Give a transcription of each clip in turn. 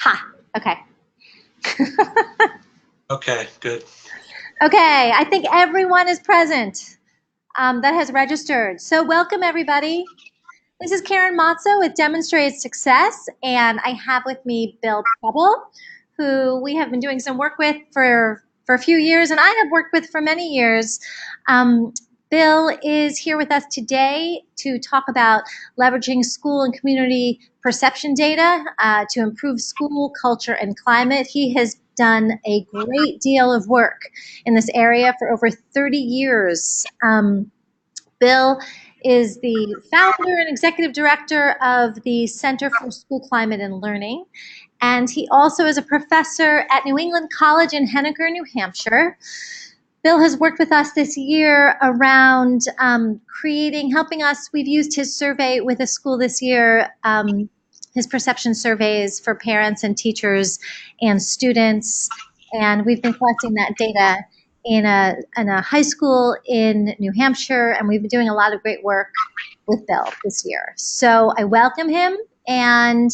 Ha, okay. Okay, good. Okay, I think everyone is present that has registered. So welcome everybody. This is Karen Matzo with Demonstrated Success, and I have with me Bill Preble, who we have been doing some work with for a few years, and I have worked with for many years. Bill is here with us today to talk about leveraging school and community perception data to improve school culture and climate. He has done a great deal of work in this area for over 30 years. Bill is the founder and executive director of the Center for School Climate and Learning. And he also is a professor at New England College in Henniker, New Hampshire. Bill has worked with us this year around helping us. We've used his survey with a school this year, his perception surveys for parents and teachers and students. And we've been collecting that data in a high school in New Hampshire, and we've been doing a lot of great work with Bill this year. So I welcome him, and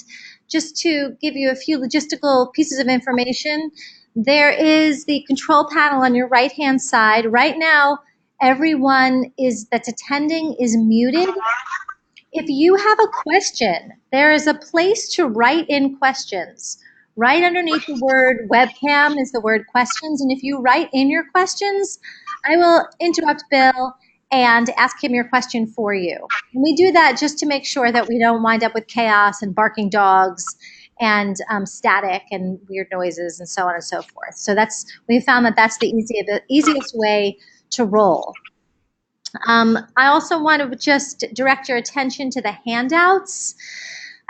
just to give you a few logistical pieces of information, there is the control panel on your right-hand side. Right now, everyone that's attending is muted. If you have a question, there is a place to write in questions. Right underneath the word webcam is the word questions, and if you write in your questions, I will interrupt Bill and ask him your question for you. And we do that just to make sure that we don't wind up with chaos and barking dogs and static and weird noises and so on and so forth. So we found that that's the easiest way to roll. I also want to just direct your attention to the handouts.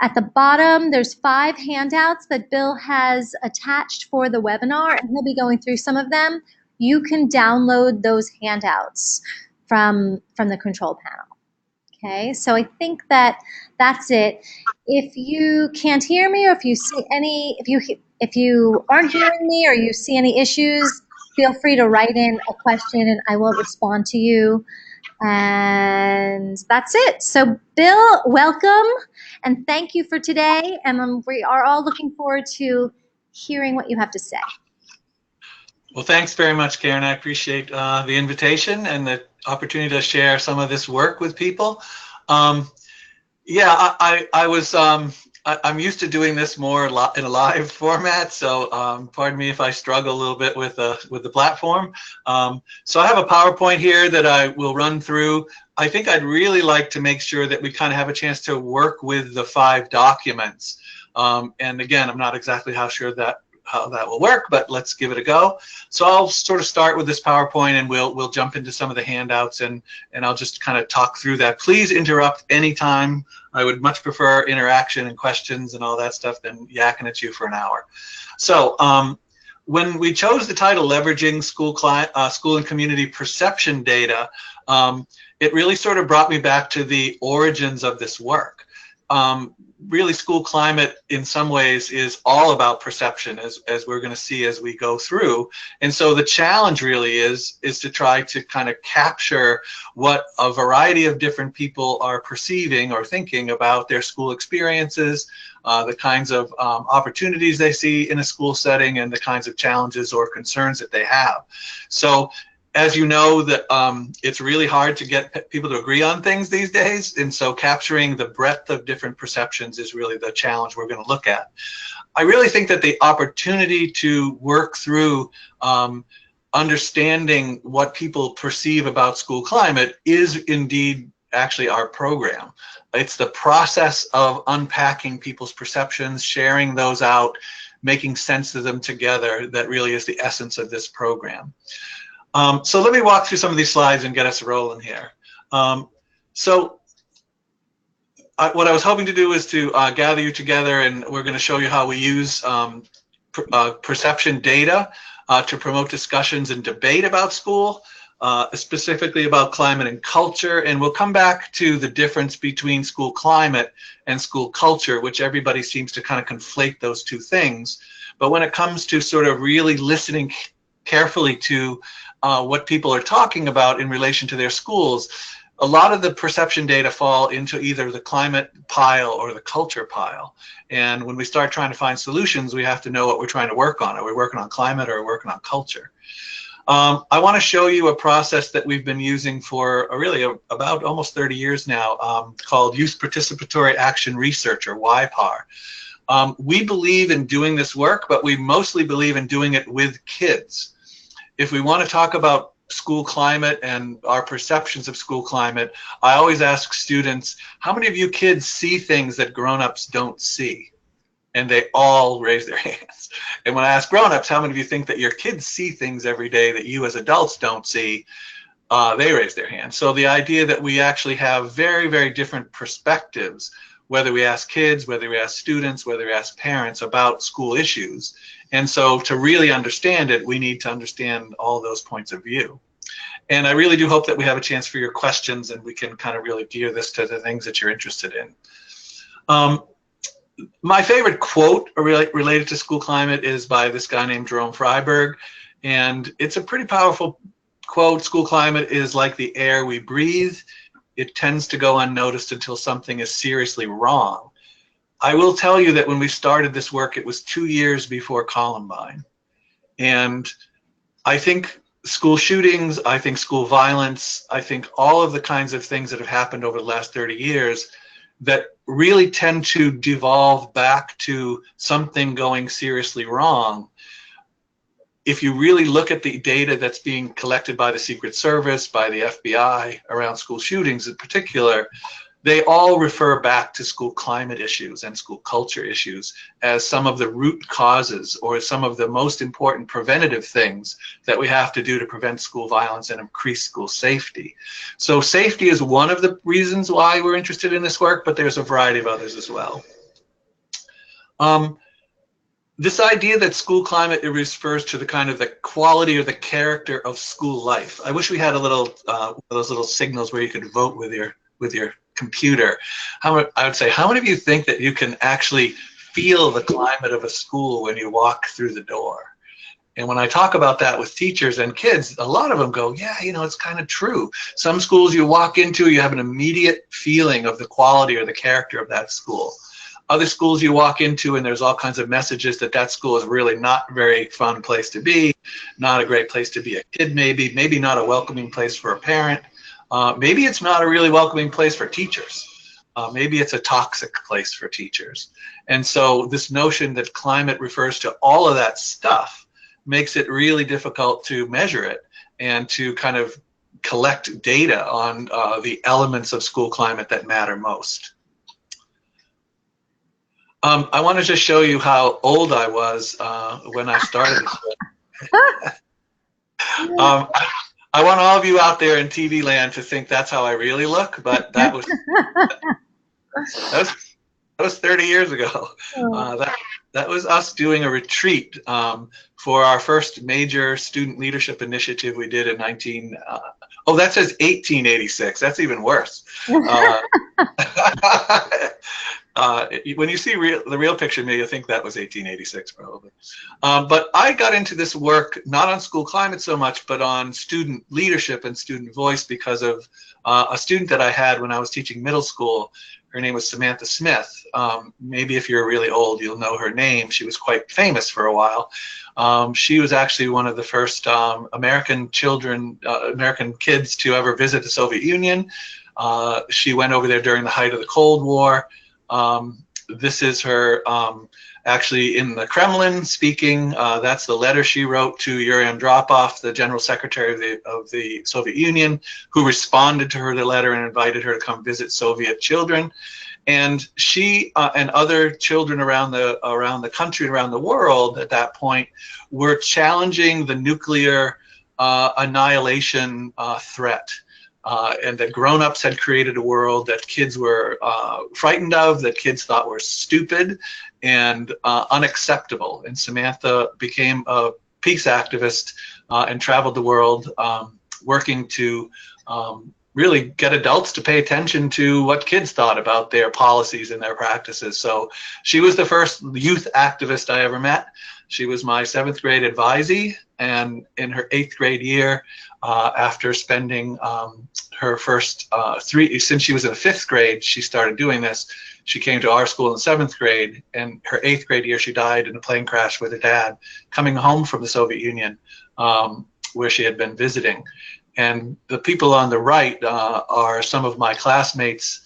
At the bottom, there's 5 handouts that Bill has attached for the webinar, and he'll be going through some of them. You can download those handouts from the control panel. Okay, so I think that's it. If you can't hear me, or if you aren't hearing me, or you see any issues, feel free to write in a question, and I will respond to you. And that's it. So Bill, welcome, and thank you for today. And we are all looking forward to hearing what you have to say. Well, thanks very much, Karen. I appreciate the invitation and the opportunity to share some of this work with people. Yeah, I'm used to doing this more in a live format, so pardon me if I struggle a little bit with the platform. So I have a PowerPoint here that I will run through. I think I'd really like to make sure that we kind of have a chance to work with the 5 documents. And again, I'm not exactly how that will work, but let's give it a go. So I'll sort of start with this PowerPoint, and we'll jump into some of the handouts, and I'll just kind of talk through that. Please interrupt anytime. I would much prefer interaction and questions and all that stuff than yakking at you for an hour. So when we chose the title, Leveraging School and Community Perception Data, it really sort of brought me back to the origins of this work. Really, school climate in some ways is all about perception, as we're going to see as we go through. And so the challenge really is to try to kind of capture what a variety of different people are perceiving or thinking about their school experiences, the kinds of opportunities they see in a school setting, and the kinds of challenges or concerns that they have. So as you know, that it's really hard to get people to agree on things these days, and so capturing the breadth of different perceptions is really the challenge we're going to look at. I really think that the opportunity to work through understanding what people perceive about school climate is indeed actually our program. It's the process of unpacking people's perceptions, sharing those out, making sense of them together that really is the essence of this program. So let me walk through some of these slides and get us rolling here. What I was hoping to do is to gather you together, and we're going to show you how we use perception data to promote discussions and debate about school, specifically about climate and culture. And we'll come back to the difference between school climate and school culture, which everybody seems to kind of conflate those two things. But when it comes to sort of really listening carefully to what people are talking about in relation to their schools, a lot of the perception data fall into either the climate pile or the culture pile. And when we start trying to find solutions, we have to know what we're trying to work on. Are we working on climate or are we working on culture? I want to show you a process that we've been using for about almost 30 years now, called Youth Participatory Action Research, or YPAR. We believe in doing this work, but we mostly believe in doing it with kids. If we want to talk about school climate and our perceptions of school climate, I always ask students, how many of you kids see things that grown-ups don't see? And they all raise their hands. And when I ask grown-ups, how many of you think that your kids see things every day that you as adults don't see? They raise their hands. So the idea that we actually have very, very different perspectives, whether we ask kids, whether we ask students, whether we ask parents about school issues. And so to really understand it, we need to understand all those points of view. And I really do hope that we have a chance for your questions and we can kind of really gear this to the things that you're interested in. My favorite quote related to school climate is by this guy named Jerome Freiberg. And it's a pretty powerful quote. School climate is like the air we breathe. It tends to go unnoticed until something is seriously wrong. I will tell you that when we started this work, it was 2 years before Columbine. And I think school shootings, I think school violence, I think all of the kinds of things that have happened over the last 30 years that really tend to devolve back to something going seriously wrong. If you really look at the data that's being collected by the Secret Service, by the FBI around school shootings in particular, they all refer back to school climate issues and school culture issues as some of the root causes or some of the most important preventative things that we have to do to prevent school violence and increase school safety. So safety is one of the reasons why we're interested in this work, but there's a variety of others as well. This idea that school climate, it refers to the kind of the quality or the character of school life. I wish we had a little those little signals where you could vote with your computer. I would say, how many of you think that you can actually feel the climate of a school when you walk through the door? And when I talk about that with teachers and kids, a lot of them go, yeah, you know, it's kind of true. Some schools you walk into, you have an immediate feeling of the quality or the character of that school. Other schools you walk into and there's all kinds of messages that that school is really not a very fun place to be, not a great place to be a kid, maybe not a welcoming place for a parent. Maybe it's not a really welcoming place for teachers. Maybe it's a toxic place for teachers. And so this notion that climate refers to all of that stuff makes it really difficult to measure it and to kind of collect data on the elements of school climate that matter most. I want to just show you how old I was when I started this. I want all of you out there in TV land to think that's how I really look, but that was 30 years ago. That was us doing a retreat for our first major student leadership initiative we did in oh, that says 1886. That's even worse. When you see the real picture of me, you think that was 1886 probably. But I got into this work not on school climate so much, but on student leadership and student voice because of a student that I had when I was teaching middle school. Her name was Samantha Smith. Maybe if you're really old, you'll know her name. She was quite famous for a while. She was actually one of the first American kids to ever visit the Soviet Union. She went over there during the height of the Cold War. This is her actually in the Kremlin speaking. That's the letter she wrote to Yuri Andropov, the General Secretary of the Soviet Union, who responded to her the letter and invited her to come visit Soviet children. And she and other children around the country, around the world at that point, were challenging the nuclear annihilation threat. And that grown-ups had created a world that kids were frightened of, that kids thought were stupid and unacceptable. And Samantha became a peace activist and traveled the world working to really get adults to pay attention to what kids thought about their policies and their practices. So she was the first youth activist I ever met. She was my 7th grade advisee, and in her 8th grade year, after spending her first since she was in the 5th grade, she started doing this. She came to our school in 7th grade, and her 8th grade year, she died in a plane crash with her dad, coming home from the Soviet Union, where she had been visiting. And the people on the right are some of my classmates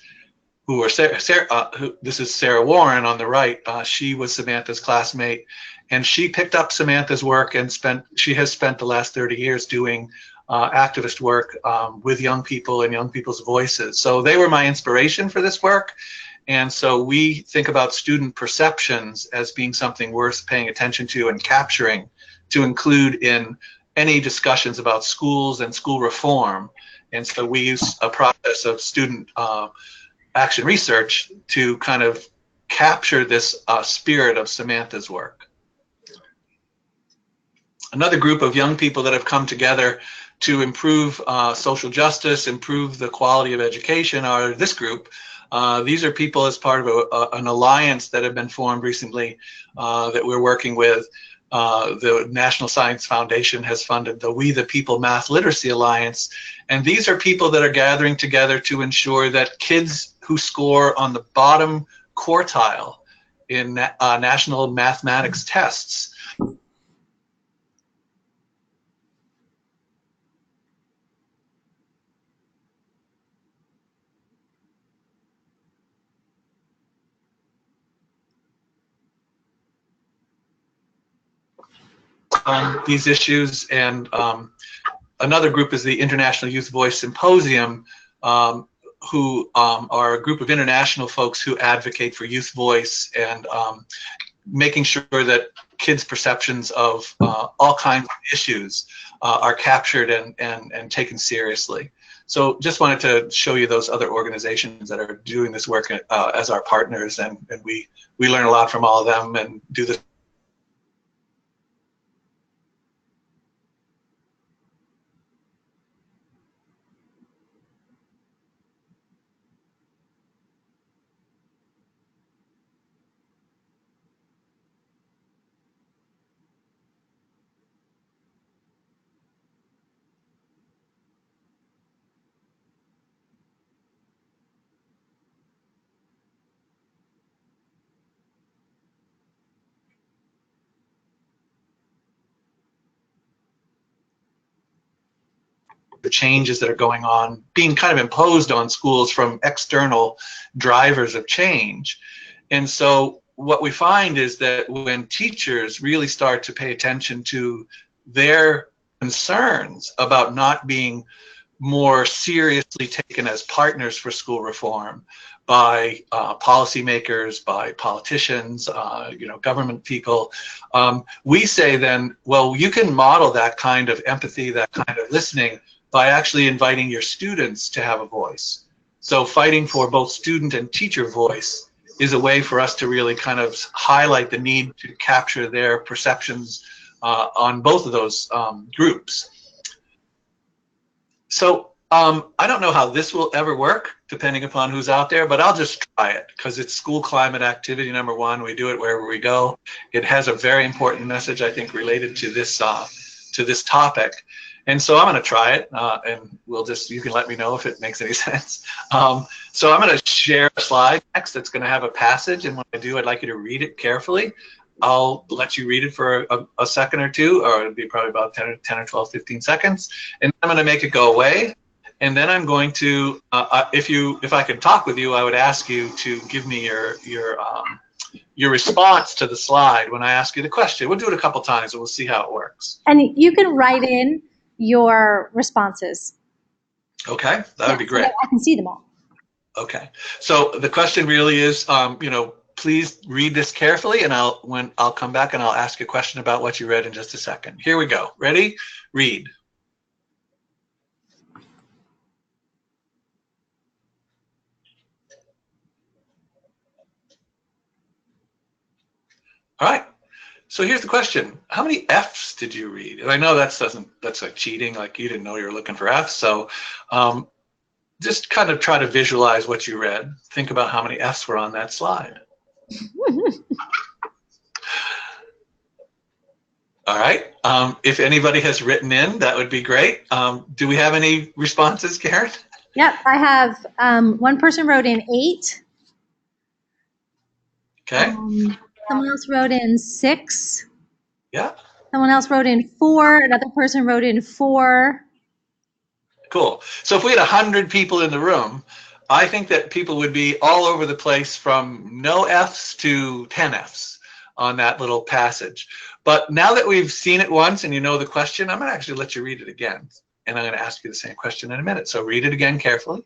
who are this is Sarah Warren on the right. She was Samantha's classmate, and she picked up Samantha's work and she has spent the last 30 years doing activist work with young people and young people's voices. So they were my inspiration for this work. And so we think about student perceptions as being something worth paying attention to and capturing, to include in any discussions about schools and school reform. And so we use a process of student action research to kind of capture this spirit of Samantha's work. Another group of young people that have come together to improve social justice, improve the quality of education are this group. These are people as part of an alliance that have been formed recently that we're working with. The National Science Foundation has funded the We the People Math Literacy Alliance, and these are people that are gathering together to ensure that kids who score on the bottom quartile in national mathematics tests on these issues. And another group is the International Youth Voice Symposium, who are a group of international folks who advocate for youth voice and making sure that kids' perceptions of all kinds of issues are captured and taken seriously. So just wanted to show you those other organizations that are doing this work as our partners, and we learn a lot from all of them and do this. The changes that are going on, being kind of imposed on schools from external drivers of change. And so what we find is that when teachers really start to pay attention to their concerns about not being more seriously taken as partners for school reform by policymakers, by politicians, government people, we say then, well, you can model that kind of empathy, that kind of listening, by actually inviting your students to have a voice. So fighting for both student and teacher voice is a way for us to really kind of highlight the need to capture their perceptions on both of those groups. So I don't know how this will ever work, depending upon who's out there, but I'll just try it because it's school climate activity #1. We do it wherever we go. It has a very important message, I think, related to this topic. And so I'm going to try it, and you can let me know if it makes any sense. So I'm going to share a slide next that's going to have a passage, and when I do, I'd like you to read it carefully. I'll let you read it for a second or two, or it'll be probably about 10 or 12, 15 seconds, and I'm going to make it go away. And then I'm going to, if I can talk with you, I would ask you to give me your response to the slide when I ask you the question. We'll do it a couple times, and we'll see how it works. And you can write in your responses. Okay, that would be great. So I can see them all. Okay, so the question really is, please read this carefully, and I'll come back and I'll ask you a question about what you read in just a second. Here we go. Ready? Read. All right. So here's the question: how many F's did you read? And I know that's like cheating, like you didn't know you were looking for F's. So just kind of try to visualize what you read. Think about how many F's were on that slide. All right. If anybody has written in, that would be great. Do we have any responses, Karen? Yep, I have one person wrote in 8. Okay. Someone else wrote in 6. Yeah. Someone else wrote in 4. Another person wrote in 4. Cool. So if we had 100 people in the room, I think that people would be all over the place from no F's to 10 F's on that little passage. But now that we've seen it once and you know the question, I'm going to actually let you read it again. And I'm going to ask you the same question in a minute. So read it again carefully.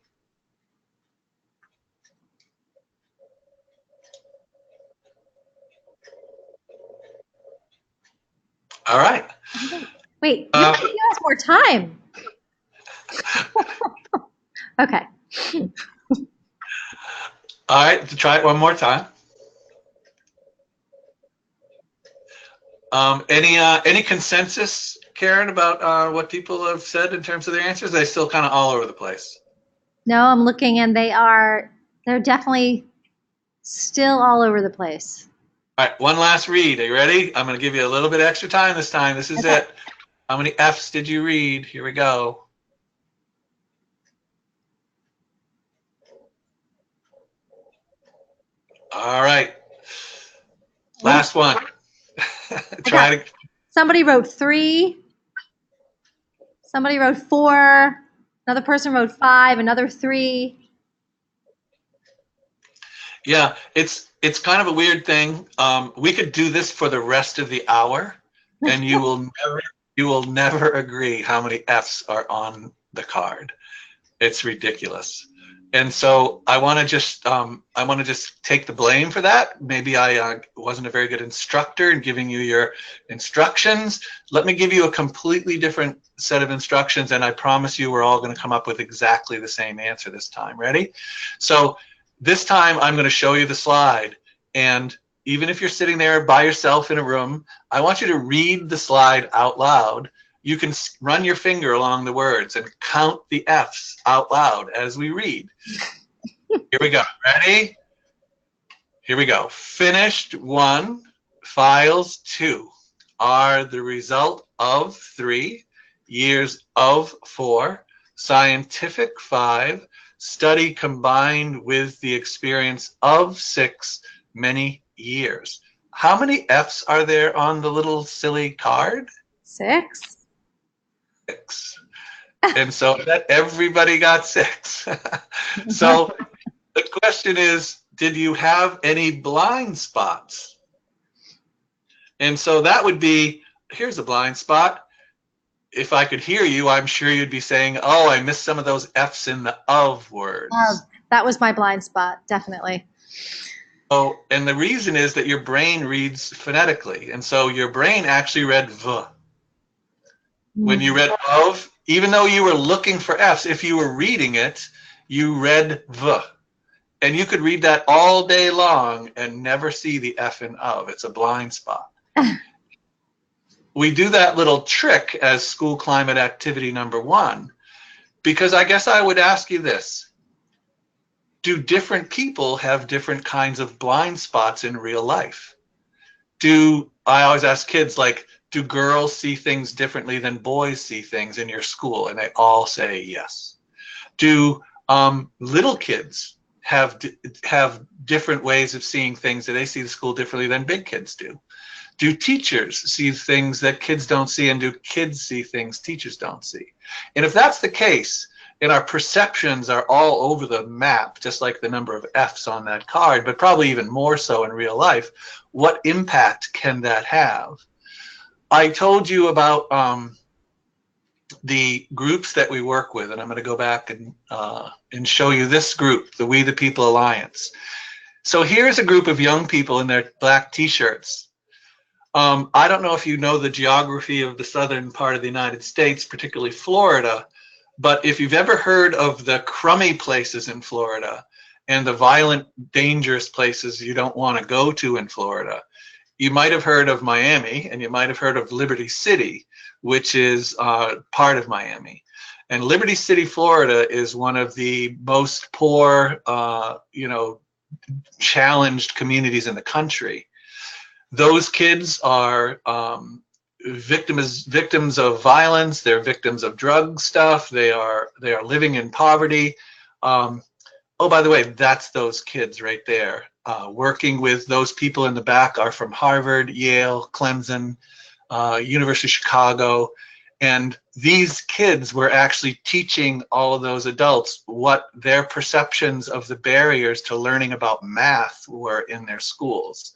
All right. Wait, you have to give us more time. Okay. All right, to try it one more time. Any consensus, Karen, about what people have said in terms of their answers? They're still kind of all over the place. No, I'm looking and they're definitely still all over the place. All right, one last read. Are you ready? I'm going to give you a little bit extra time this time. This is it. How many F's did you read? Here we go. All right. Last one. Try to. Somebody wrote 3. Somebody wrote 4. Another person wrote 5. Another 3. Yeah, it's kind of a weird thing. We could do this for the rest of the hour, and you will never agree how many F's are on the card. It's ridiculous. And so I want to just take the blame for that. Maybe I wasn't a very good instructor in giving you your instructions. Let me give you a completely different set of instructions, and I promise you we're all going to come up with exactly the same answer this time. Ready? So this time I'm going to show you the slide, and even if you're sitting there by yourself in a room, I want you to read the slide out loud. You can run your finger along the words and count the F's out loud as we read. Here we go. Ready? Here we go. Finished 1, files 2 are the result of 3, years of 4, scientific 5, study combined with the experience of 6, many years. How many F's are there on the little silly card? 6. 6. And so that everybody got 6. So the question is, did you have any blind spots? And so that would be, here's a blind spot. If I could hear you, I'm sure you'd be saying, oh, I missed some of those F's in the of words. That was my blind spot, definitely. Oh, and the reason is that your brain reads phonetically. And so your brain actually read V. When you read of, even though you were looking for F's, if you were reading it, you read V. And you could read that all day long and never see the F in of. It's a blind spot. We do that little trick as school climate activity number 1, because I guess I would ask you this. Do different people have different kinds of blind spots in real life? I always ask kids, like, do girls see things differently than boys see things in your school? And they all say yes. Do little kids have different ways of seeing things, that they see the school differently than big kids do? Do teachers see things that kids don't see, and do kids see things teachers don't see? And if that's the case, and our perceptions are all over the map, just like the number of F's on that card, but probably even more so in real life, what impact can that have? I told you about the groups that we work with, and I'm going to go back and show you this group, the We the People Alliance. So here's a group of young people in their black t-shirts. I don't know if you know the geography of the southern part of the United States, particularly Florida, but if you've ever heard of the crummy places in Florida and the violent, dangerous places you don't want to go to in Florida, you might have heard of Miami, and you might have heard of Liberty City, which is part of Miami. And Liberty City, Florida is one of the most poor, challenged communities in the country. Those kids are victims of violence. They're victims of drug stuff. They are living in poverty. Oh, by the way, that's those kids right there. Working with those people in the back are from Harvard, Yale, Clemson, University of Chicago. And these kids were actually teaching all of those adults what their perceptions of the barriers to learning about math were in their schools.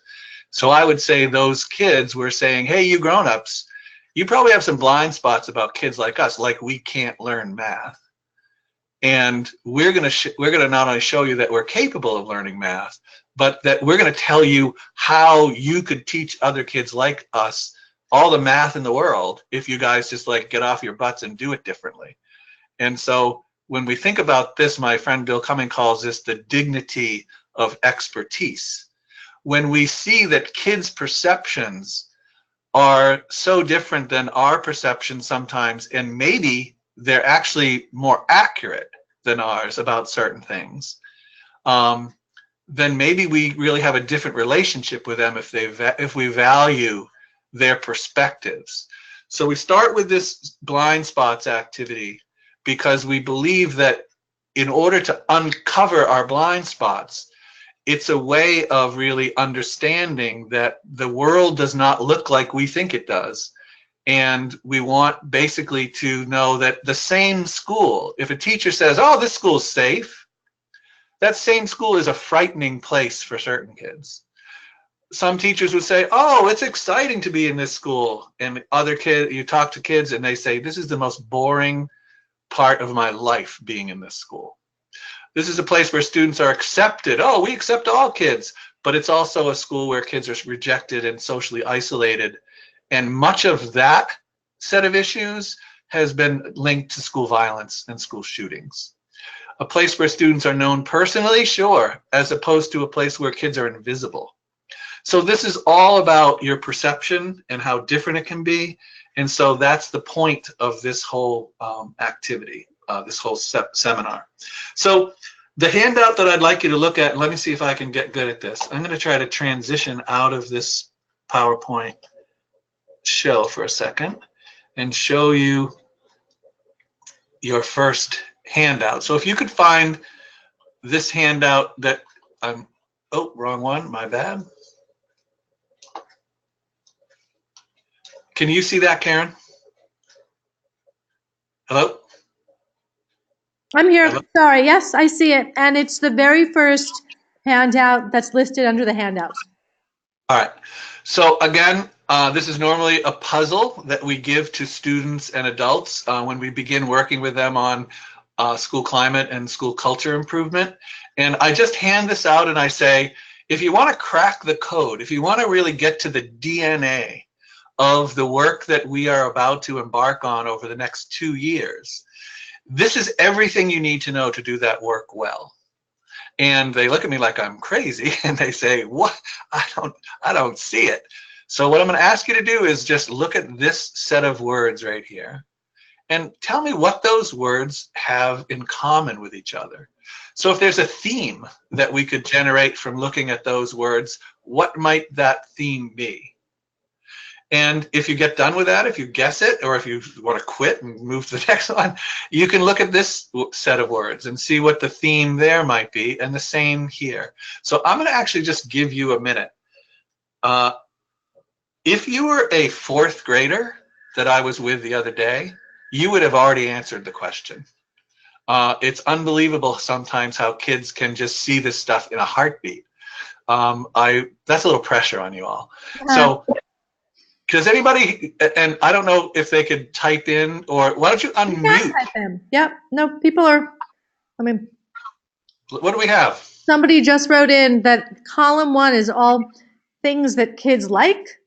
So I would say those kids were saying, hey, you grown-ups, you probably have some blind spots about kids like us, like we can't learn math. And we're gonna not only show you that we're capable of learning math, but that we're gonna tell you how you could teach other kids like us all the math in the world if you guys just like get off your butts and do it differently. And so when we think about this, my friend Bill Cumming calls this the dignity of expertise. When we see that kids' perceptions are so different than our perceptions sometimes, and maybe they're actually more accurate than ours about certain things, then maybe we really have a different relationship with them if we value their perspectives. So we start with this blind spots activity because we believe that in order to uncover our blind spots, it's a way of really understanding that the world does not look like we think it does. And we want basically to know that the same school, if a teacher says, oh, this school's safe, that same school is a frightening place for certain kids. Some teachers would say, oh, it's exciting to be in this school. And other kids, you talk to kids and they say, this is the most boring part of my life being in this school. This is a place where students are accepted. Oh, we accept all kids. But it's also a school where kids are rejected and socially isolated. And much of that set of issues has been linked to school violence and school shootings. A place where students are known personally, sure, as opposed to a place where kids are invisible. So this is all about your perception and how different it can be. And so that's the point of this whole activity, this whole seminar. So the handout that I'd like you to look at, let me see if I can get good at this. I'm going to try to transition out of this PowerPoint shell for a second and show you your first handout. So if you could find this handout that I'm, oh, wrong one, my bad. Can you see that, Karen? Hello? I'm here. Hello? Sorry. Yes, I see it. And it's the very first handout that's listed under the handouts. All right. So again, this is normally a puzzle that we give to students and adults when we begin working with them on school climate and school culture improvement. And I just hand this out and I say, if you want to crack the code, if you want to really get to the DNA of the work that we are about to embark on over the next 2 years, this is everything you need to know to do that work well. And they look at me like I'm crazy and they say, what? I don't see it. So what I'm going to ask you to do is just look at this set of words right here and tell me what those words have in common with each other. So if there's a theme that we could generate from looking at those words, what might that theme be? And if you get done with that, if you guess it, or if you want to quit and move to the next one, you can look at this set of words and see what the theme there might be, and the same here. So I'm going to actually just give you a minute. If you were a 4th grader that I was with the other day, you would have already answered the question. It's unbelievable sometimes how kids can just see this stuff in a heartbeat. That's a little pressure on you all. So. Does anybody, and I don't know if they could type in, or why don't you unmute? You can type in. Yep. No, people are, I mean. What do we have? Somebody just wrote in that column 1 is all things that kids like.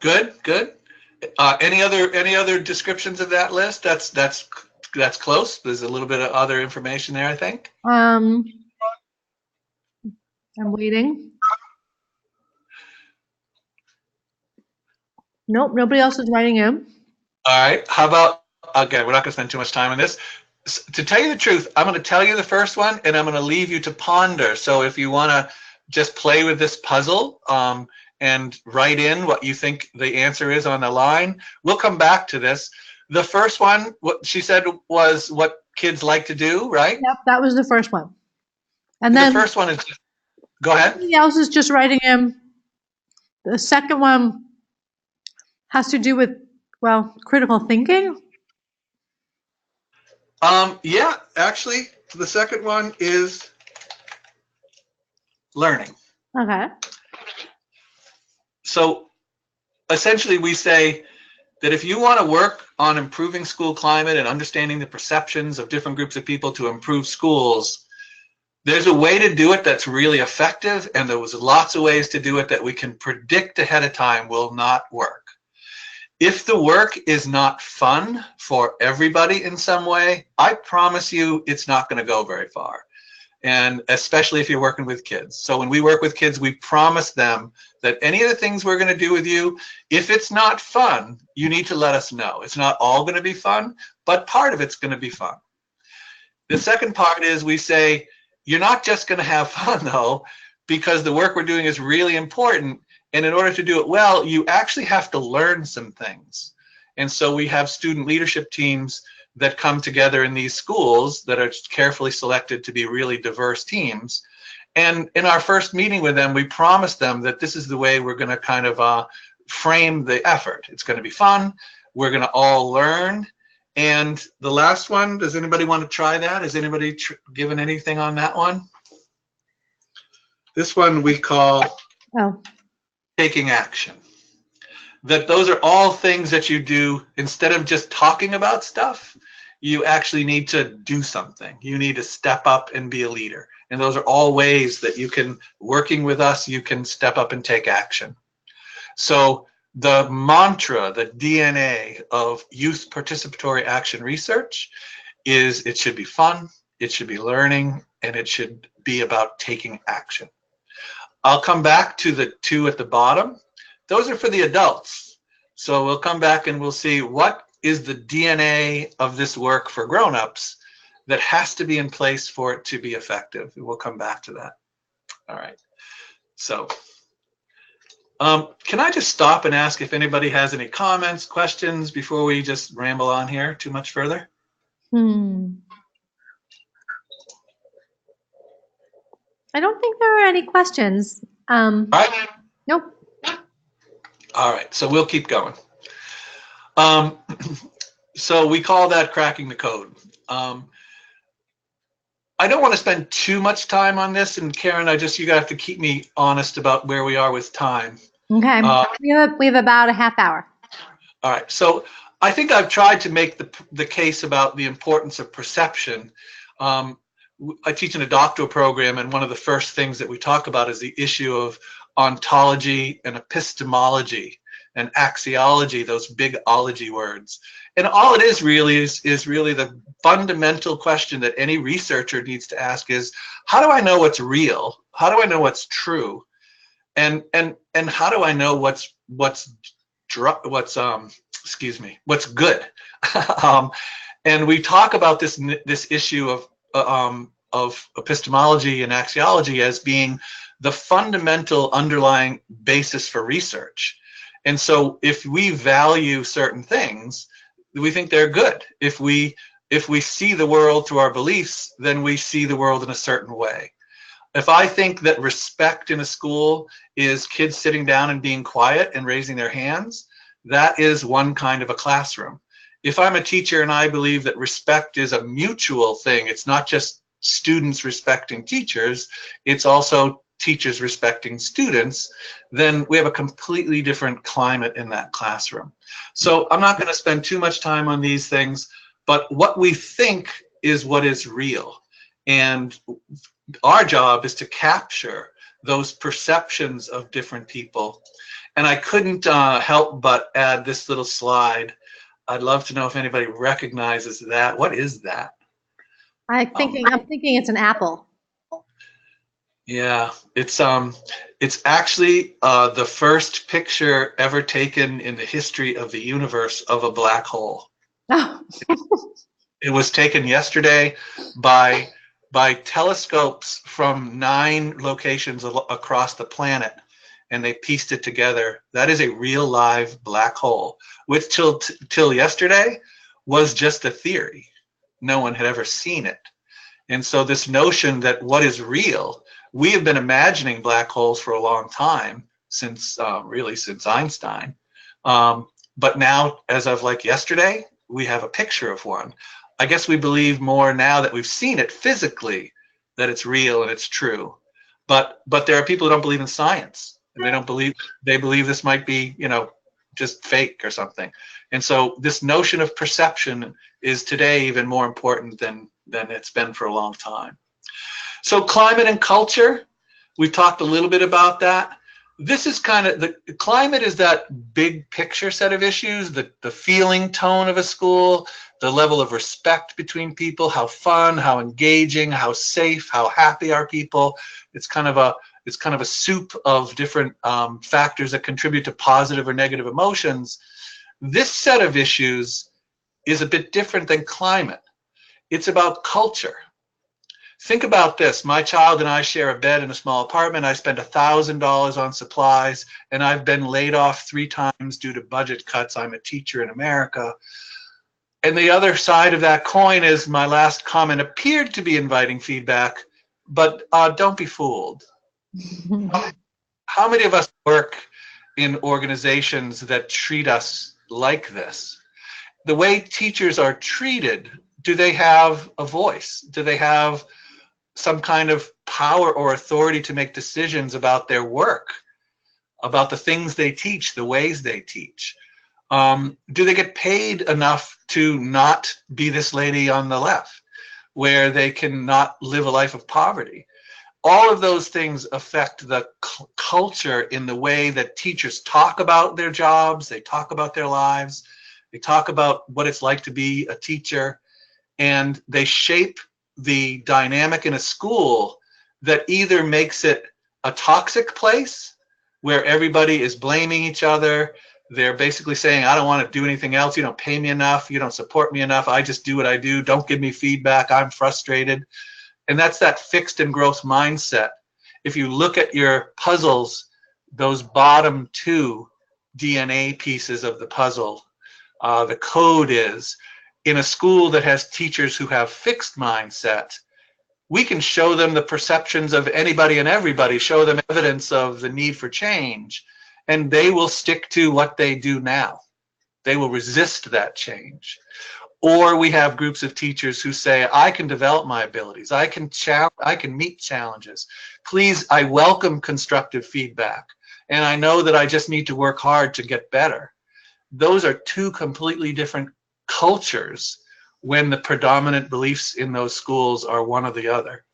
Good, good. Any other descriptions of that list? That's close. There's a little bit of other information there, I think. I'm waiting. Nope, nobody else is writing in. All right. How about again, we're not going to spend too much time on this. To tell you the truth, I'm going to tell you the first one, and I'm going to leave you to ponder. So if you want to just play with this puzzle and write in what you think the answer is on the line, we'll come back to this. The first one, what she said was what kids like to do, right? Yep, that was the first one. And then the first one is, go ahead. Everything else is just writing in. The second one has to do with, well, critical thinking. Yeah, actually, the second one is learning. Okay. So essentially we say that if you want to work on improving school climate and understanding the perceptions of different groups of people to improve schools, there's a way to do it that's really effective, and there was lots of ways to do it that we can predict ahead of time will not work. If the work is not fun for everybody in some way, I promise you it's not going to go very far. And especially if you're working with kids. So when we work with kids, we promise them that any of the things we're going to do with you, if it's not fun, you need to let us know. It's not all going to be fun, but part of it's going to be fun. The second part is we say, you're not just going to have fun though, because the work we're doing is really important. And in order to do it well, you actually have to learn some things. And so we have student leadership teams that come together in these schools that are carefully selected to be really diverse teams. And in our first meeting with them, we promised them that this is the way we're going to kind of frame the effort. It's going to be fun. We're going to all learn. And the last one, does anybody want to try that? Has anybody given anything on that one? This one we call taking action. That those are all things that you do instead of just talking about stuff. You actually need to do something. You need to step up and be a leader. And those are all ways that you can, working with us, you can step up and take action. So the mantra, the DNA of youth participatory action research is it should be fun, it should be learning, and it should be about taking action. I'll come back to the two at the bottom. Those are for the adults. So we'll come back and we'll see what is the DNA of this work for grown-ups that has to be in place for it to be effective. We'll come back to that. All right. So can I just stop and ask if anybody has any comments, questions before we just ramble on here too much further? I don't think there are any questions. All right. Nope. All right, so we'll keep going. So we call that cracking the code. I don't want to spend too much time on this, and Karen, you have to keep me honest about where we are with time. Okay, we have about a half hour. All right, so I think I've tried to make the case about the importance of perception. I teach in a doctoral program, and one of the first things that we talk about is the issue of ontology and epistemology and axiology, those big ology words. And all it is really is really the fundamental question that any researcher needs to ask is, how do I know what's real? How do I know what's true? And how do I know what's good? And we talk about this issue of epistemology and axiology as being the fundamental underlying basis for research. And so if we value certain things, we think they're good. If we see the world through our beliefs, then we see the world in a certain way. If I think that respect in a school is kids sitting down and being quiet and raising their hands, that is one kind of a classroom. If I'm a teacher and I believe that respect is a mutual thing, it's not just students respecting teachers, it's also teachers respecting students, then we have a completely different climate in that classroom. So I'm not going to spend too much time on these things, but what we think is what is real. And our job is to capture those perceptions of different people. And I couldn't help but add this little slide. I'd love to know if anybody recognizes that. What is that? I'm thinking it's an apple. Yeah, it's actually the first picture ever taken in the history of the universe of a black hole. Oh. It was taken yesterday by telescopes from 9 locations across the planet, and they pieced it together. That is a real live black hole, which till yesterday was just a theory. No one had ever seen it. And so this notion that what is real, we have been imagining black holes for a long time, since really since Einstein. But now, as of like yesterday, we have a picture of one. I guess we believe more now that we've seen it physically, that it's real and it's true. But there are people who don't believe in science, and they believe this might be, you know, just fake or something. And so this notion of perception is today even more important than it's been for a long time. So climate and culture, we've talked a little bit about that. This is kind of, the climate is that big picture set of issues, the feeling tone of a school, the level of respect between people, how fun, how engaging, how safe, how happy are people. It's kind of a soup of different factors that contribute to positive or negative emotions. This set of issues is a bit different than climate. It's about culture. Think about this. My child and I share a bed in a small apartment. I spend $1,000 on supplies, and I've been laid off 3 times due to budget cuts. I'm a teacher in America. And the other side of that coin is my last comment appeared to be inviting feedback, but don't be fooled. How many of us work in organizations that treat us like this? The way teachers are treated, do they have a voice? Do they have some kind of power or authority to make decisions about their work, about the things they teach, the ways they teach? Do they get paid enough to not be this lady on the left, where they can not live a life of poverty? All of those things affect the culture in the way that teachers talk about their jobs, they talk about their lives, they talk about what it's like to be a teacher, and they shape the dynamic in a school that either makes it a toxic place where everybody is blaming each other. They're basically saying, I don't want to do anything else. You don't pay me enough. You don't support me enough. I just do what I do. Don't give me feedback. I'm frustrated. And that's that fixed and growth mindset. If you look at your puzzles, those bottom 2 DNA pieces of the puzzle, the code is, in a school that has teachers who have fixed mindset, we can show them the perceptions of anybody and everybody, show them evidence of the need for change, and they will stick to what they do now. They will resist that change. Or we have groups of teachers who say, I can develop my abilities, I can meet challenges. Please, I welcome constructive feedback, and I know that I just need to work hard to get better. Those are 2 completely different cultures when the predominant beliefs in those schools are one or the other.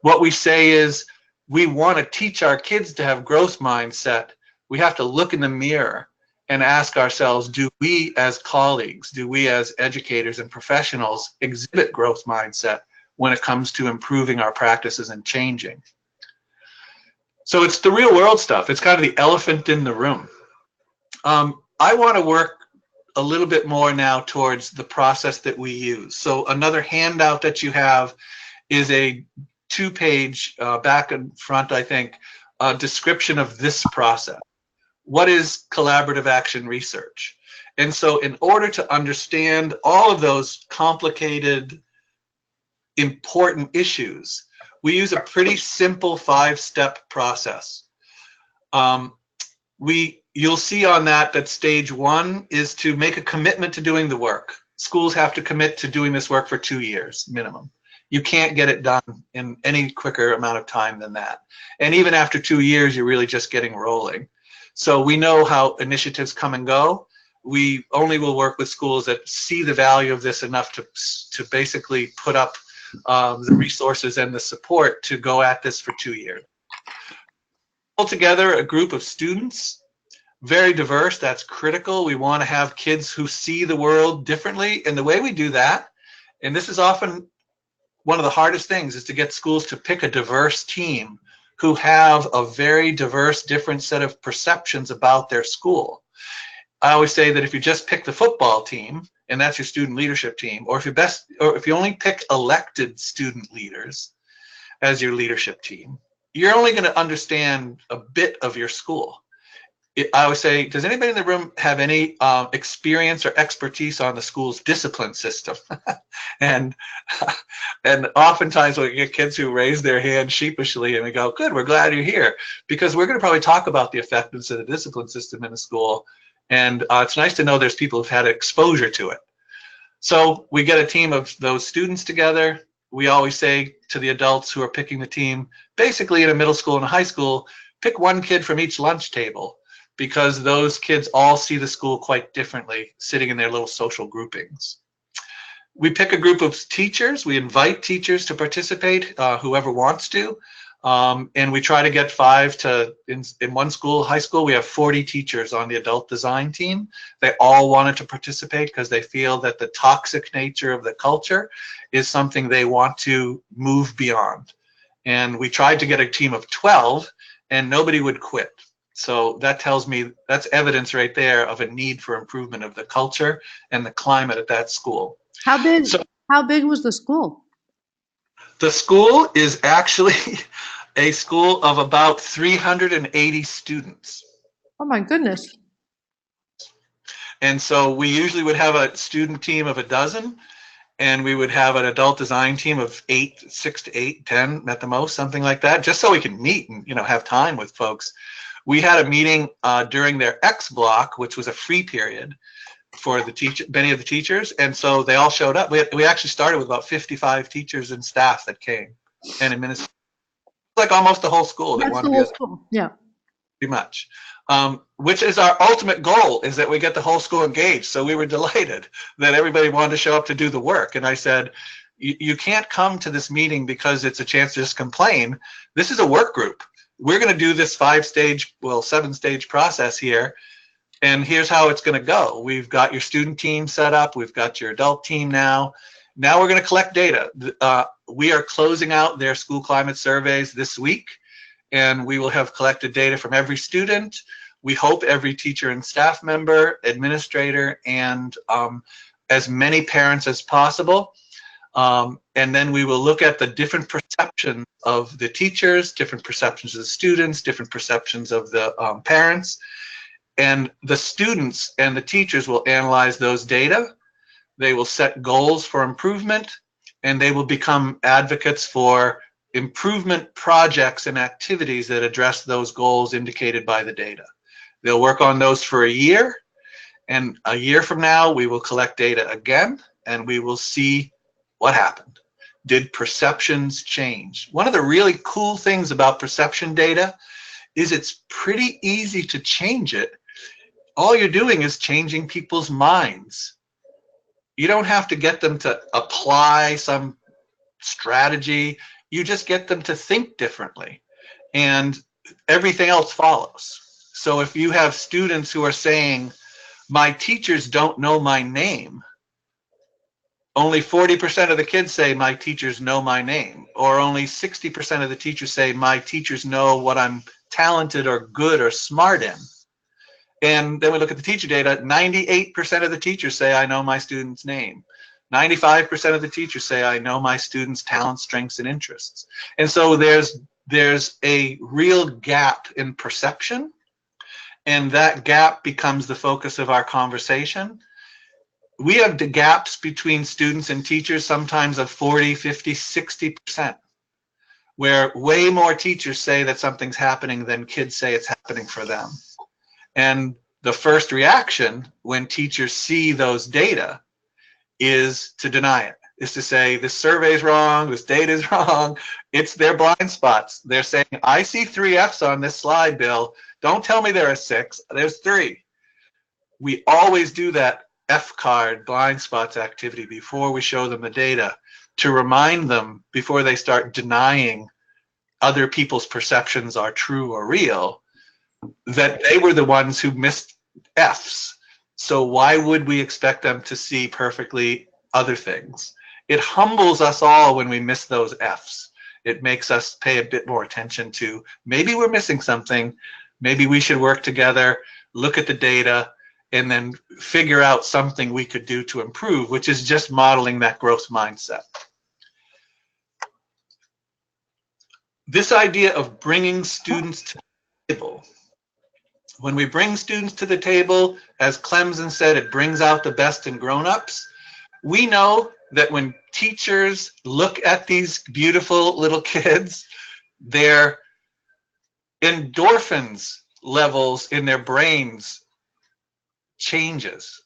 What we say is, we want to teach our kids to have growth mindset. We have to look in the mirror and ask ourselves, do we as colleagues, do we as educators and professionals exhibit growth mindset when it comes to improving our practices and changing? So it's the real world stuff. It's kind of the elephant in the room. I want to work a little bit more now towards the process that we use. So another handout that you have is a 2-page, back and front, I think, description of this process. What is collaborative action research? And so in order to understand all of those complicated, important issues, we use a pretty simple 5-step process. You'll see on that stage 1 is to make a commitment to doing the work. Schools have to commit to doing this work for 2 years minimum. You can't get it done in any quicker amount of time than that. And even after 2 years, you're really just getting rolling. So we know how initiatives come and go. We only will work with schools that see the value of this enough to basically put up the resources and the support to go at this for 2 years. Pull together a group of students, very diverse, that's critical. We want to have kids who see the world differently. And the way we do that, and this is often one of the hardest things, is to get schools to pick a diverse team who have a very diverse, different set of perceptions about their school. I always say that if you just pick the football team and that's your student leadership team. Or if you only pick elected student leaders as your leadership team, you're only going to understand a bit of your school. I always say, does anybody in the room have any experience or expertise on the school's discipline system? and oftentimes we get kids who raise their hand sheepishly, and we go, good, we're glad you're here, because we're going to probably talk about the effectiveness of the discipline system in the school. And it's nice to know there's people who've had exposure to it. So we get a team of those students together. We always say to the adults who are picking the team, basically in a middle school and a high school, pick one kid from each lunch table, because those kids all see the school quite differently, sitting in their little social groupings. We pick a group of teachers. We invite teachers to participate, whoever wants to. And we try to get 5 to, in one school, high school, we have 40 teachers on the adult design team. They all wanted to participate because they feel that the toxic nature of the culture is something they want to move beyond. And we tried to get a team of 12, and nobody would quit. So that tells me, that's evidence right there of a need for improvement of the culture and the climate at that school. How big was the school? The school is actually a school of about 380 students. Oh my goodness. And so we usually would have a student team of 12, and we would have an adult design team of 6 to 8, 10 at the most, something like that, just so we can meet and have time with folks. We had a meeting during their X block, which was a free period for the many of the teachers, and so they all showed up. We actually started with about 55 teachers and staff that came, and administrators, like almost the whole school that wanted to be school. Yeah, pretty much. Which is our ultimate goal, is that we get the whole school engaged. So we were delighted that everybody wanted to show up to do the work. And I said, you can't come to this meeting because it's a chance to just complain. This is a work group. We're going to do this 7-stage process here, and here's how it's going to go. We've got your student team set up. We've got your adult team now. Now we're going to collect data. We are closing out their school climate surveys this week, and we will have collected data from every student. We hope every teacher and staff member, administrator, and as many parents as possible. And then we will look at the different perceptions of the teachers, different perceptions of the students, different perceptions of the parents. And the students and the teachers will analyze those data. They will set goals for improvement, and they will become advocates for improvement projects and activities that address those goals indicated by the data. They'll work on those for a year, and a year from now, we will collect data again, and we will see what happened. Did perceptions change? One of the really cool things about perception data is it's pretty easy to change it. All you're doing is changing people's minds. You don't have to get them to apply some strategy. You just get them to think differently, and everything else follows. So if you have students who are saying, my teachers don't know my name, only 40% of the kids say my teachers know my name, or only 60% of the teachers say my teachers know what I'm talented or good or smart in. And then we look at the teacher data, 98% of the teachers say I know my student's name. 95% of the teachers say I know my students' talents, strengths, and interests. And so there's a real gap in perception, and that gap becomes the focus of our conversation. We have the gaps between students and teachers sometimes of 40, 50, 60%, where way more teachers say that something's happening than kids say it's happening for them. And the first reaction when teachers see those data is to deny it, is to say, this survey's wrong, this data's wrong, it's their blind spots. They're saying, I see 3 F's on this slide, Bill. Don't tell me there are 6, there's 3. We always do that F card blind spots activity before we show them the data, to remind them before they start denying other people's perceptions are true or real, that they were the ones who missed F's. So why would we expect them to see perfectly other things? It humbles us all when we miss those F's. It makes us pay a bit more attention to, maybe we're missing something, maybe we should work together, look at the data, and then figure out something we could do to improve, which is just modeling that growth mindset. This idea of bringing students to the table. When we bring students to the table, as Clemson said, it brings out the best in grown-ups. We know that when teachers look at these beautiful little kids, their endorphins levels in their brains changes.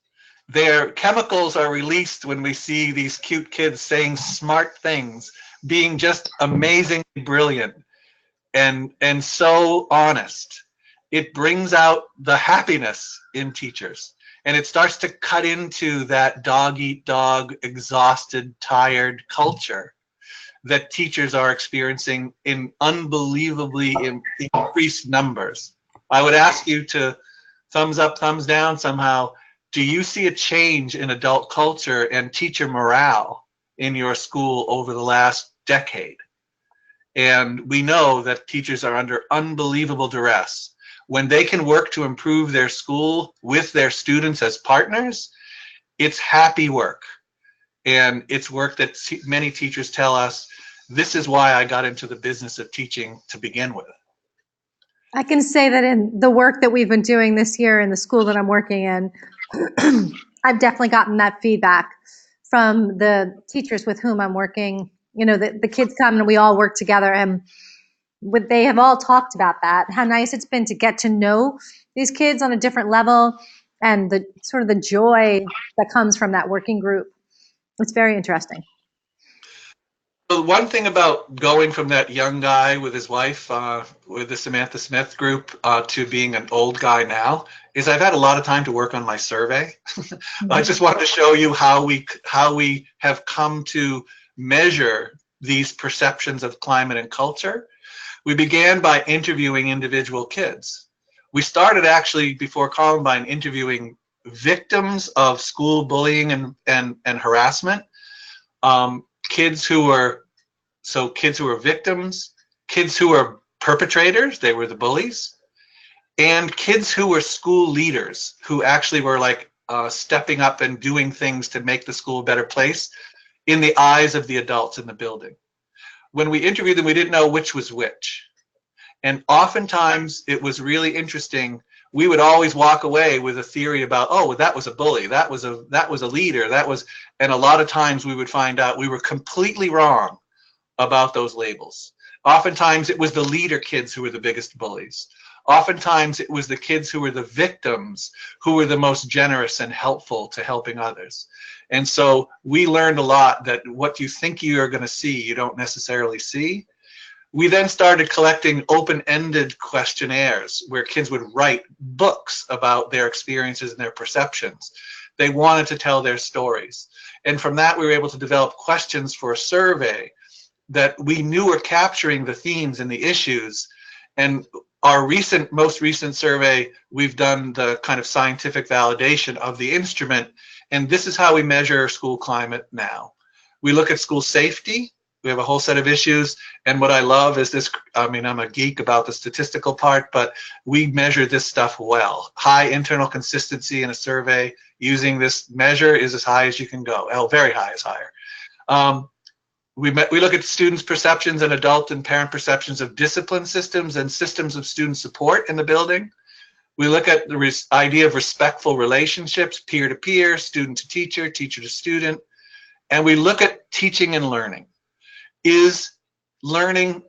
Their chemicals are released when we see these cute kids saying smart things, being just amazingly brilliant and so honest. It brings out the happiness in teachers, and it starts to cut into that dog-eat-dog, exhausted, tired culture that teachers are experiencing in unbelievably increased numbers. I would ask you to thumbs up, thumbs down somehow. Do you see a change in adult culture and teacher morale in your school over the last decade? And we know that teachers are under unbelievable duress. When they can work to improve their school with their students as partners, it's happy work. And it's work that many teachers tell us, this is why I got into the business of teaching to begin with. I can say that in the work that we've been doing this year in the school that I'm working in, I've definitely gotten that feedback from the teachers with whom I'm working. You know, the kids come and we all work together, and they have all talked about that, how nice it's been to get to know these kids on a different level and the sort of the joy that comes from that working group. It's very interesting. So one thing about going from that young guy with his wife, with the Samantha Smith group, to being an old guy now, is I've had a lot of time to work on my survey. I just wanted to show you how we have come to measure these perceptions of climate and culture. We began by interviewing individual kids. We started actually before Columbine interviewing victims of school bullying and harassment. Kids who were victims, kids who were perpetrators, they were the bullies, and kids who were school leaders who actually were like stepping up and doing things to make the school a better place in the eyes of the adults in the building. When we interviewed them, we didn't know which was which. And oftentimes it was really interesting. We would always walk away with a theory about, oh, well, that was a bully, that was a leader, and a lot of times we would find out we were completely wrong about those labels. Oftentimes it was the leader kids who were the biggest bullies. Oftentimes it was the kids who were the victims who were the most generous and helpful to helping others. And so we learned a lot that what you think you are going to see, you don't necessarily see. We then started collecting open-ended questionnaires where kids would write books about their experiences and their perceptions. They wanted to tell their stories. And from that, we were able to develop questions for a survey that we knew were capturing the themes and the issues. And our most recent survey, we've done the kind of scientific validation of the instrument. And this is how we measure school climate now. We look at school safety. We have a whole set of issues. And what I love is this, I mean, I'm a geek about the statistical part, but we measure this stuff well. High internal consistency in a survey using this measure is as high as you can go. Oh, very high is higher. We look at students' perceptions and adult and parent perceptions of discipline systems and systems of student support in the building. We look at the idea of respectful relationships, peer-to-peer, student-to-teacher, teacher-to-student. And we look at teaching and learning. Is learning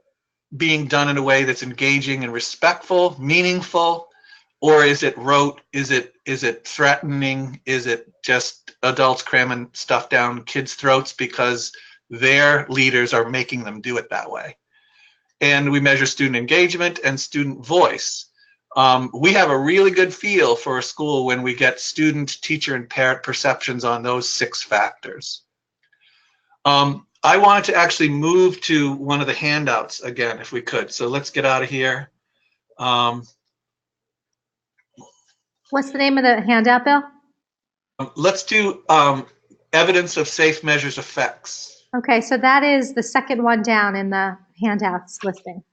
being done in a way that's engaging and respectful, meaningful, or is it rote? Is it threatening? Is it just adults cramming stuff down kids' throats because their leaders are making them do it that way? And we measure student engagement and student voice. We have a really good feel for a school when we get student, teacher, and parent perceptions on those 6 factors. I wanted to actually move to one of the handouts again, if we could. So let's get out of here. What's the name of the handout, Bill? Let's do evidence of safe measures effects. Okay, so that is the second one down in the handouts listing.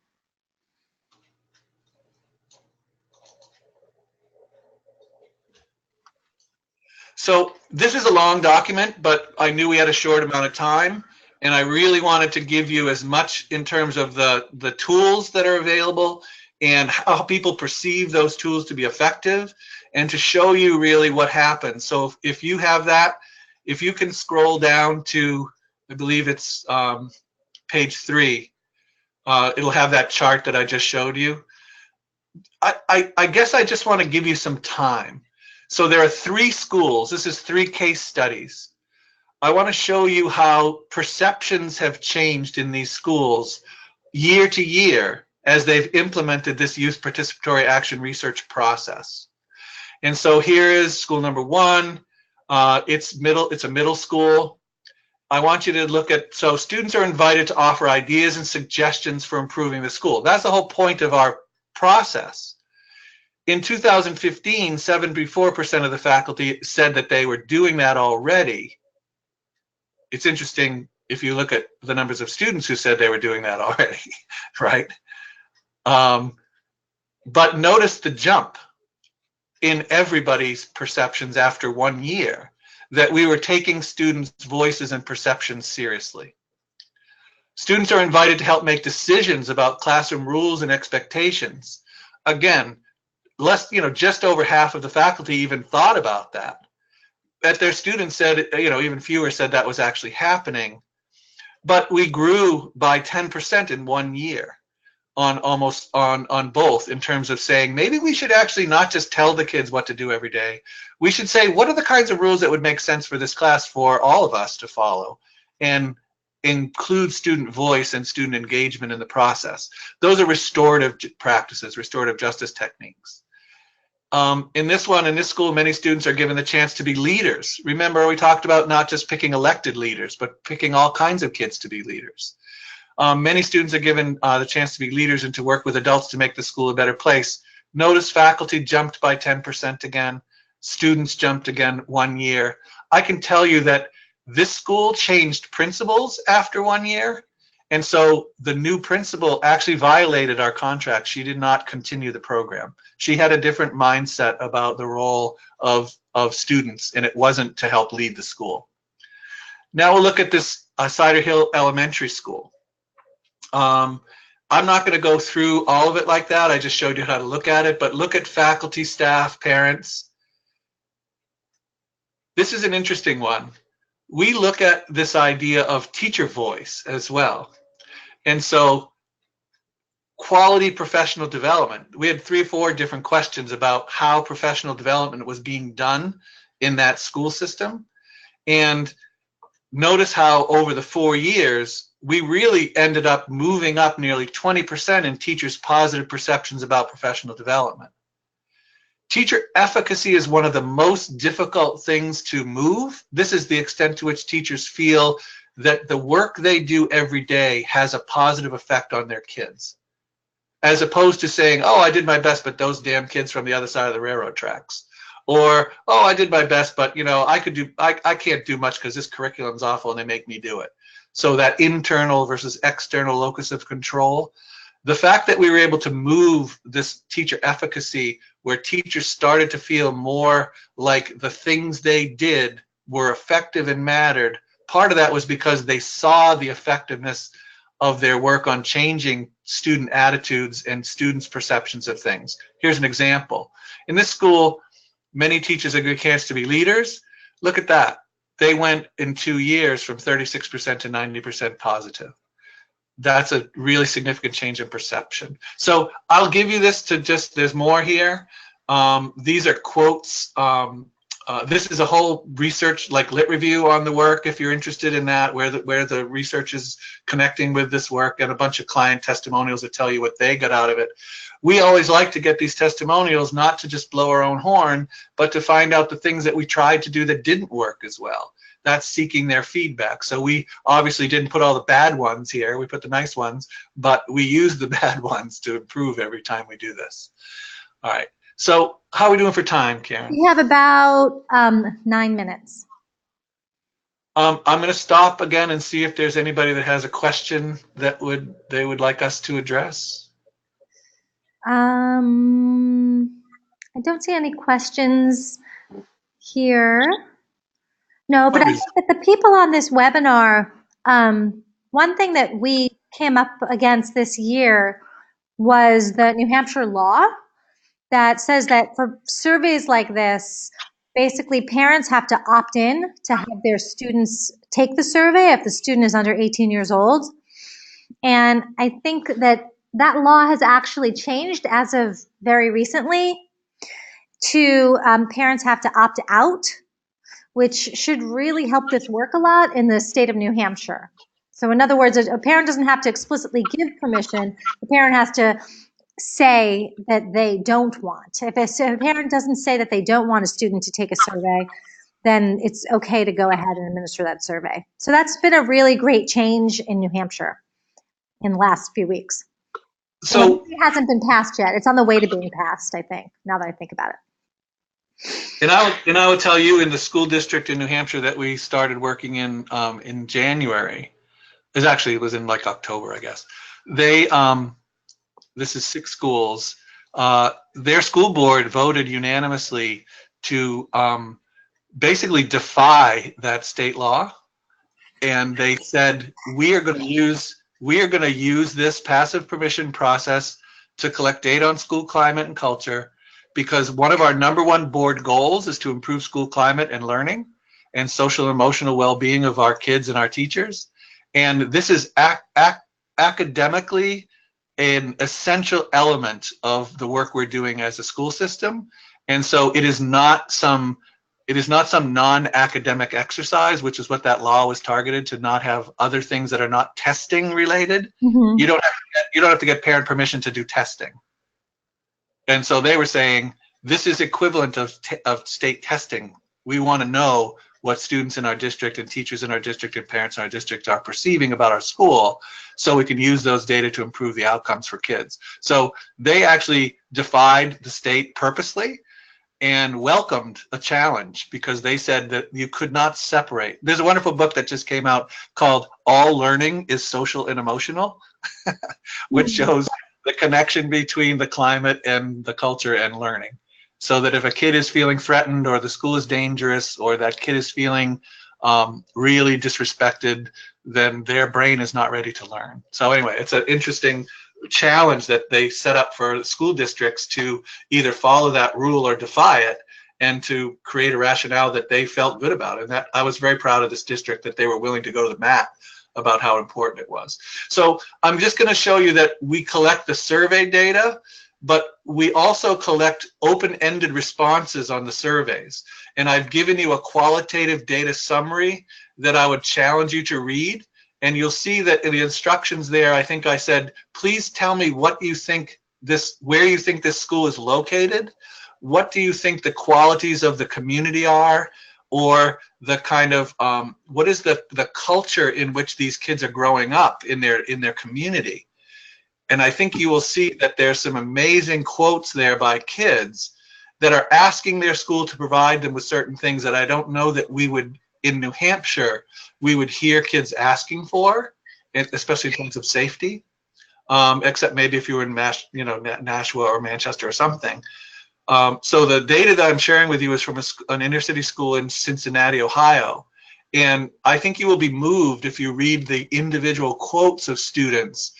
So this is a long document, but I knew we had a short amount of time, and I really wanted to give you as much in terms of the tools that are available and how people perceive those tools to be effective, and to show you really what happens. So if you have that, if you can scroll down to, I believe it's page 3, it'll have that chart that I just showed you. I guess I just want to give you some time. So there are 3 schools. This is 3 case studies. I want to show you how perceptions have changed in these schools year to year as they've implemented this youth participatory action research process. And so here is school number 1. It's a middle school. I want you to look at, so students are invited to offer ideas and suggestions for improving the school. That's the whole point of our process. In 2015, 74% of the faculty said that they were doing that already. It's interesting if you look at the numbers of students who said they were doing that already, right? But notice the jump in everybody's perceptions after 1 year, that we were taking students' voices and perceptions seriously. Students are invited to help make decisions about classroom rules and expectations. Again, just over half of the faculty even thought about that. That their students said, even fewer said that was actually happening. But we grew by 10% in 1 year on both, in terms of saying maybe we should actually not just tell the kids what to do every day. We should say, what are the kinds of rules that would make sense for this class for all of us to follow, and include student voice and student engagement in the process. Those are restorative practices, restorative justice techniques. In this school, many students are given the chance to be leaders. Remember, we talked about not just picking elected leaders, but picking all kinds of kids to be leaders. Many students are given the chance to be leaders and to work with adults to make the school a better place. Notice faculty jumped by 10% again. Students jumped again 1 year. I can tell you that this school changed principals after 1 year. And so the new principal actually violated our contract. She did not continue the program. She had a different mindset about the role of students, and it wasn't to help lead the school. Now we'll look at this Cider Hill Elementary School. I'm not going to go through all of it like that. I just showed you how to look at it, but look at faculty, staff, parents. This is an interesting one. We look at this idea of teacher voice as well. And so quality professional development. We had 3 or 4 different questions about how professional development was being done in that school system. And notice how over the 4 years, we really ended up moving up nearly 20% in teachers' positive perceptions about professional development. Teacher efficacy is one of the most difficult things to move. This is the extent to which teachers feel that the work they do every day has a positive effect on their kids, as opposed to saying, oh, I did my best, but those damn kids from the other side of the railroad tracks. Or, oh, I did my best, but I can't do much because this curriculum's awful and they make me do it. So that internal versus external locus of control. The fact that we were able to move this teacher efficacy, where teachers started to feel more like the things they did were effective and mattered, part of that was because they saw the effectiveness of their work on changing student attitudes and students' perceptions of things. Here's an example. In this school, many teachers are given a chance to be leaders. Look at that. They went in 2 years from 36% to 90% positive. That's a really significant change in perception. So I'll give you this to just, there's more here. These are quotes. This is a whole research, like lit review on the work, if you're interested in that, where the research is connecting with this work, and a bunch of client testimonials that tell you what they got out of it. We always like to get these testimonials, not to just blow our own horn, but to find out the things that we tried to do that didn't work as well. That's seeking their feedback. So we obviously didn't put all the bad ones here. We put the nice ones, but we use the bad ones to improve every time we do this. All right. So how are we doing for time, Karen? We have about 9 minutes. I'm going to stop again and see if there's anybody that has a question that they would like us to address. I don't see any questions here. No, but What I is think that the people on this webinar, one thing that we came up against this year was the New Hampshire law that says that for surveys like this, basically parents have to opt in to have their students take the survey if the student is under 18 years old. And I think that that law has actually changed as of very recently to parents have to opt out, which should really help this work a lot in the state of New Hampshire. So in other words, a parent doesn't have to explicitly give permission. The parent has to say that they don't want. If a parent doesn't say that they don't want a student to take a survey, then it's okay to go ahead and administer that survey. So that's been a really great change in New Hampshire in the last few weeks. so? It hasn't been passed yet. It's on the way to being passed, I think, now that I think about it. And I would tell you, in the school district in New Hampshire that we started working in January, it was in like October, I guess. They this is 6 schools. Their school board voted unanimously to basically defy that state law, and they said we are going to use this passive permission process to collect data on school climate and culture, because one of our #1 board goals is to improve school climate and learning and social and emotional well-being of our kids and our teachers. And this is academically an essential element of the work we're doing as a school system. And so it is not some non-academic exercise, which is what that law was targeted to, not have other things that are not testing related. Mm-hmm. You don't have to get parent permission to do testing. And so they were saying, this is equivalent of state testing. We want to know what students in our district and teachers in our district and parents in our district are perceiving about our school, so we can use those data to improve the outcomes for kids. So they actually defied the state purposely and welcomed a challenge, because they said that you could not separate. There's a wonderful book that just came out called All Learning is Social and Emotional, which shows the connection between the climate and the culture and learning. So that if a kid is feeling threatened, or the school is dangerous, or that kid is feeling really disrespected, then their brain is not ready to learn. So anyway, it's an interesting challenge that they set up for school districts to either follow that rule or defy it, and to create a rationale that they felt good about. And that I was very proud of this district, that they were willing to go to the mat about how important it was. So I'm just going to show you that we collect the survey data, but we also collect open-ended responses on the surveys. And I've given you a qualitative data summary that I would challenge you to read. And you'll see that in the instructions there, I think I said, please tell me what you think where you think this school is located. What do you think the qualities of the community are? Or the kind of, what is the culture in which these kids are growing up in their community? And I think you will see that there's some amazing quotes there by kids that are asking their school to provide them with certain things that I don't know that we would, in New Hampshire, we would hear kids asking for, especially in terms of safety, except maybe if you were in Nashua or Manchester or something. So the data that I'm sharing with you is from an inner city school in Cincinnati, Ohio. And I think you will be moved if you read the individual quotes of students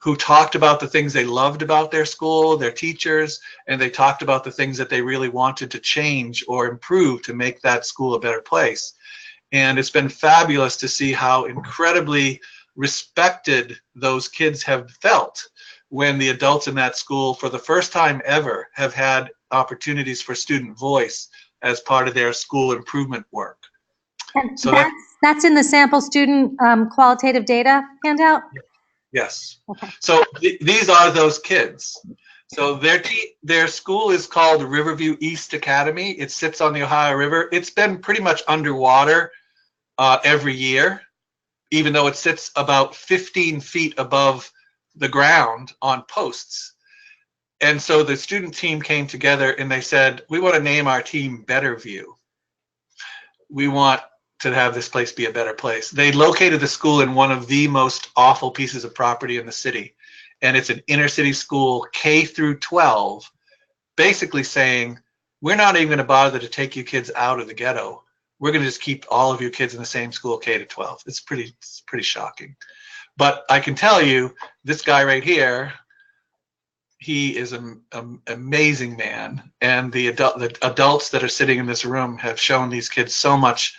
who talked about the things they loved about their school, their teachers, and they talked about the things that they really wanted to change or improve to make that school a better place. And it's been fabulous to see how incredibly respected those kids have felt when the adults in that school, for the first time ever, have had opportunities for student voice as part of their school improvement work. And so that's in the sample student qualitative data handout? Yes. Okay. So these are those kids. So their school is called Riverview East Academy. It sits on the Ohio River. It's been pretty much underwater every year, even though it sits about 15 feet above the ground on posts. And so the student team came together and they said, we want to name our team Better View. We want to have this place be a better place. They located the school in one of the most awful pieces of property in the city. And it's an inner city school, K through 12, basically saying, we're not even going to bother to take you kids out of the ghetto. we're going to just keep all of you kids in the same school, K to 12. It's pretty shocking. But I can tell you, this guy right here, he is an amazing man, and the adults that are sitting in this room have shown these kids so much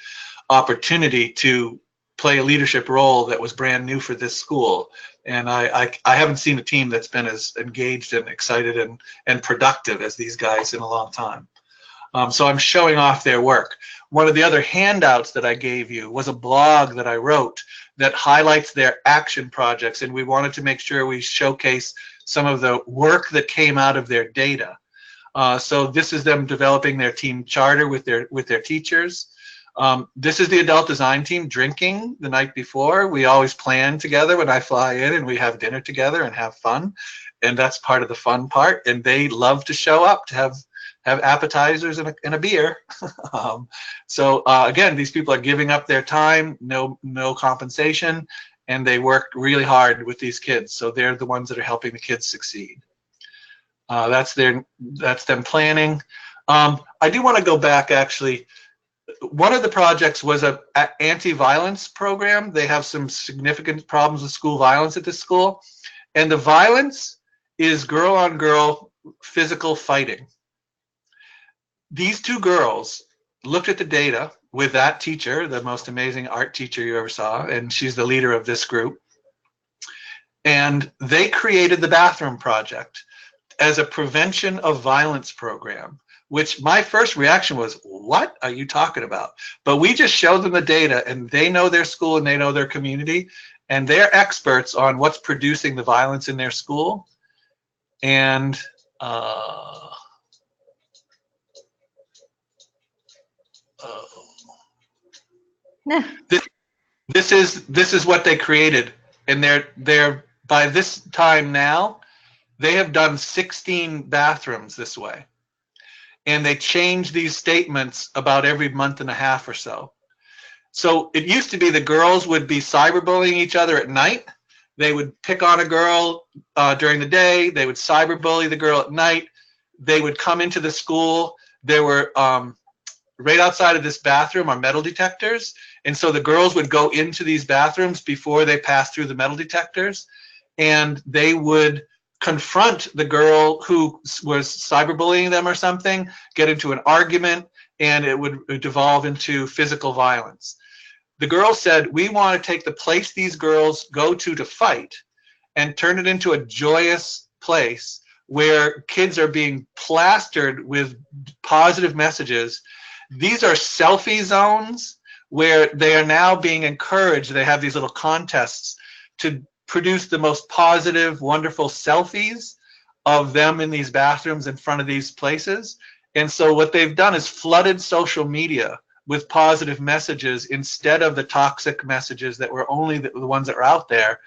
opportunity to play a leadership role that was brand new for this school. And I haven't seen a team that's been as engaged and excited and productive as these guys in a long time. So I'm showing off their work. One of the other handouts that I gave you was a blog that I wrote that highlights their action projects, and we wanted to make sure we showcase some of the work that came out of their data. So this is them developing their team charter with their teachers. This is the adult design team drinking the night before. We always plan together when I fly in, and we have dinner together and have fun, and that's part of the fun part. And they love to show up to have appetizers and a beer. So again, these people are giving up their time, no compensation, and they work really hard with these kids. So they're the ones that are helping the kids succeed. That's them planning. I do want to go back, actually. One of the projects was an anti-violence program. They have some significant problems with school violence at this school, and the violence is girl-on-girl physical fighting. These two girls looked at the data with that teacher, the most amazing art teacher you ever saw, and she's the leader of this group. And they created the bathroom project as a prevention of violence program, which my first reaction was, what are you talking about? But we just showed them the data, and they know their school and they know their community, and they're experts on what's producing the violence in their school. And this is what they created, and they're by this time now, they have done 16 bathrooms this way, and they change these statements about every month and a half or so. So it used to be the girls would be cyberbullying each other at night. They would pick on a girl during the day. They would cyberbully the girl at night. They would come into the school. There were right outside of this bathroom are metal detectors, and so the girls would go into these bathrooms before they passed through the metal detectors, and they would confront the girl who was cyberbullying them or something, get into an argument, and it would devolve into physical violence. The girls said, we want to take the place these girls go to fight and turn it into a joyous place where kids are being plastered with positive messages. These are selfie zones where they are now being encouraged. They have these little contests to produce the most positive, wonderful selfies of them in these bathrooms in front of these places. And so what they've done is flooded social media with positive messages instead of the toxic messages that were only the ones that were out there.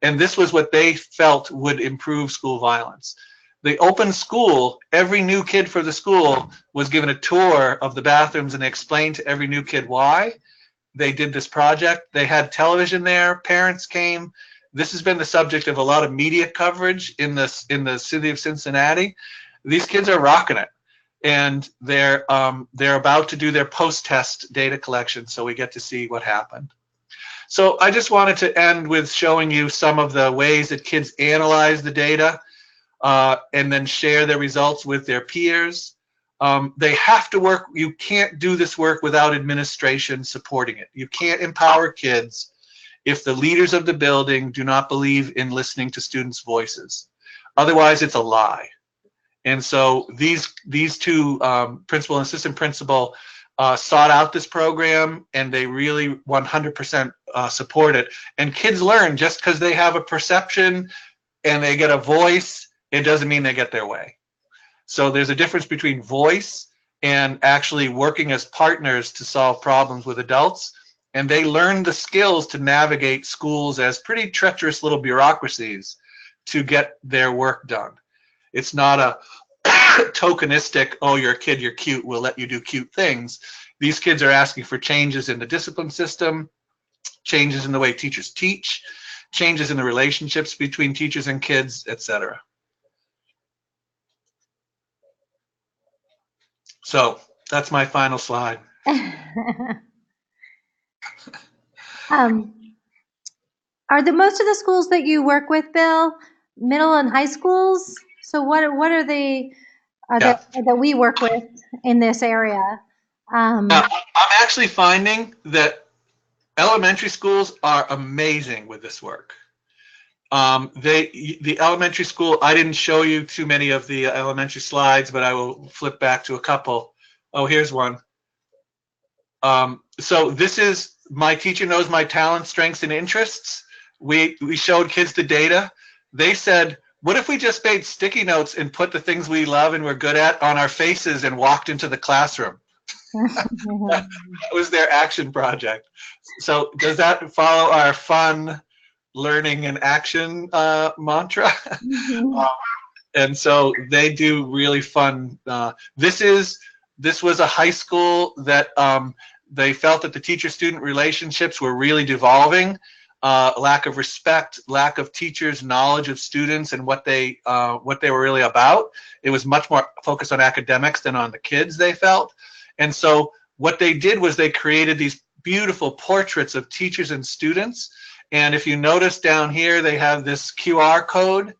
And this was what they felt would improve school violence. The open school, every new kid for the school was given a tour of the bathrooms, and they explained to every new kid why they did this project. They had television there, parents came. This has been the subject of a lot of media coverage in the city of Cincinnati. These kids are rocking it, and they're about to do their post-test data collection, so we get to see what happened. So I just wanted to end with showing you some of the ways that kids analyze the data and then share their results with their peers. They have to work. You can't do this work without administration supporting it. You can't empower kids if the leaders of the building do not believe in listening to students' voices. Otherwise, it's a lie. And so these two, principal and assistant principal, sought out this program, and they really 100% support it. And kids learn just because they have a perception and they get a voice, it doesn't mean they get their way. So there's a difference between voice and actually working as partners to solve problems with adults. And they learn the skills to navigate schools as pretty treacherous little bureaucracies to get their work done. It's not a tokenistic, oh, you're a kid, you're cute, we'll let you do cute things. These kids are asking for changes in the discipline system, changes in the way teachers teach, changes in the relationships between teachers and kids, etc. So that's my final slide. um, are the most of the schools that you work with, Bill, middle and high schools? So what are the Yeah. that we work with in this area? Now, I'm actually finding that elementary schools are amazing with this work. The elementary school, I didn't show you too many of the elementary slides, but I will flip back to a couple. Oh, here's one. So this is My Teacher Knows My Talents, Strengths, and Interests. We showed kids the data. They said, what if we just made sticky notes and put the things we love and we're good at on our faces and walked into the classroom? That was their action project. So does that follow our fun learning and action mantra? And so they do really fun. This was a high school that they felt that the teacher-student relationships were really devolving. Lack of respect, lack of teachers' knowledge of students and what they were really about. It was much more focused on academics than on the kids, they felt. And so what they did was they created these beautiful portraits of teachers and students. And if you notice down here, they have this QR code.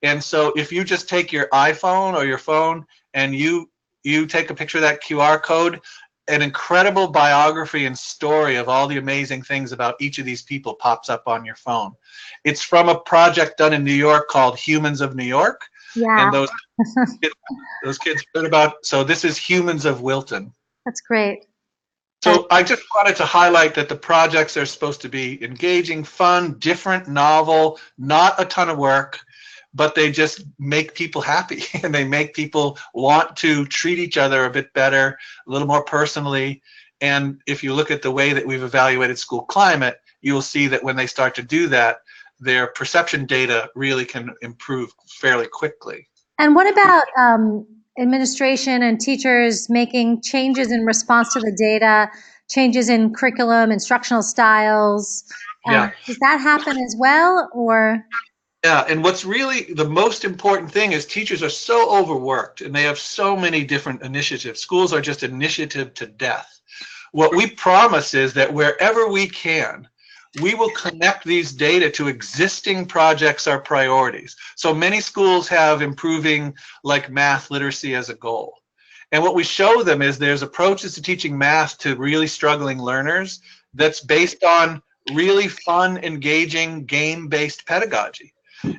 And so if you just take your iPhone or your phone and you take a picture of that QR code, an incredible biography and story of all the amazing things about each of these people pops up on your phone. It's from a project done in New York called Humans of New York. Yeah. And those kids heard about, so this is Humans of Wilton. That's great. So I just wanted to highlight that the projects are supposed to be engaging, fun, different, novel, not a ton of work, but they just make people happy and they make people want to treat each other a bit better, a little more personally. And if you look at the way that we've evaluated school climate, you will see that when they start to do that, their perception data really can improve fairly quickly. And what about administration and teachers making changes in response to the data, changes in curriculum, instructional styles? Yeah. Does that happen as well, or? Yeah, and what's really the most important thing is teachers are so overworked and they have so many different initiatives. Schools are just initiative to death. What we promise is that wherever we can, we will connect these data to existing projects or priorities. So many schools have improving like math literacy as a goal. And what we show them is there's approaches to teaching math to really struggling learners that's based on really fun, engaging, game-based pedagogy.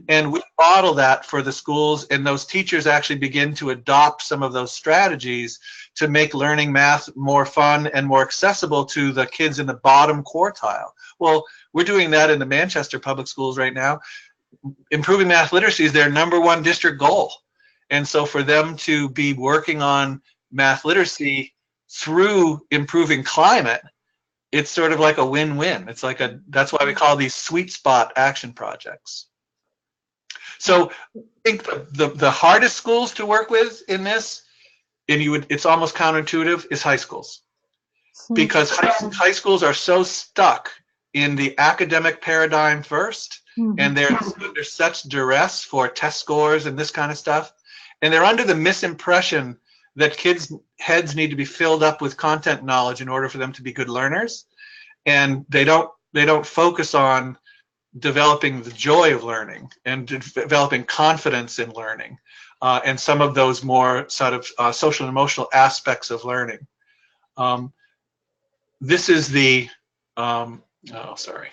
And we model that for the schools, and those teachers actually begin to adopt some of those strategies to make learning math more fun and more accessible to the kids in the bottom quartile. Well, we're doing that in the Manchester public schools right now. Improving math literacy is their #1 district goal. And so for them to be working on math literacy through improving climate, it's sort of like a win-win. It's like that's why we call these sweet spot action projects. So I think the hardest schools to work with in this, and it's almost counterintuitive, is high schools. Because high schools are so stuck in the academic paradigm first, and they're under such duress for test scores and this kind of stuff, and they're under the misimpression that kids' heads need to be filled up with content knowledge in order for them to be good learners, and they don't focus on developing the joy of learning and developing confidence in learning, and some of those more sort of social and emotional aspects of learning. This is the, oh, sorry.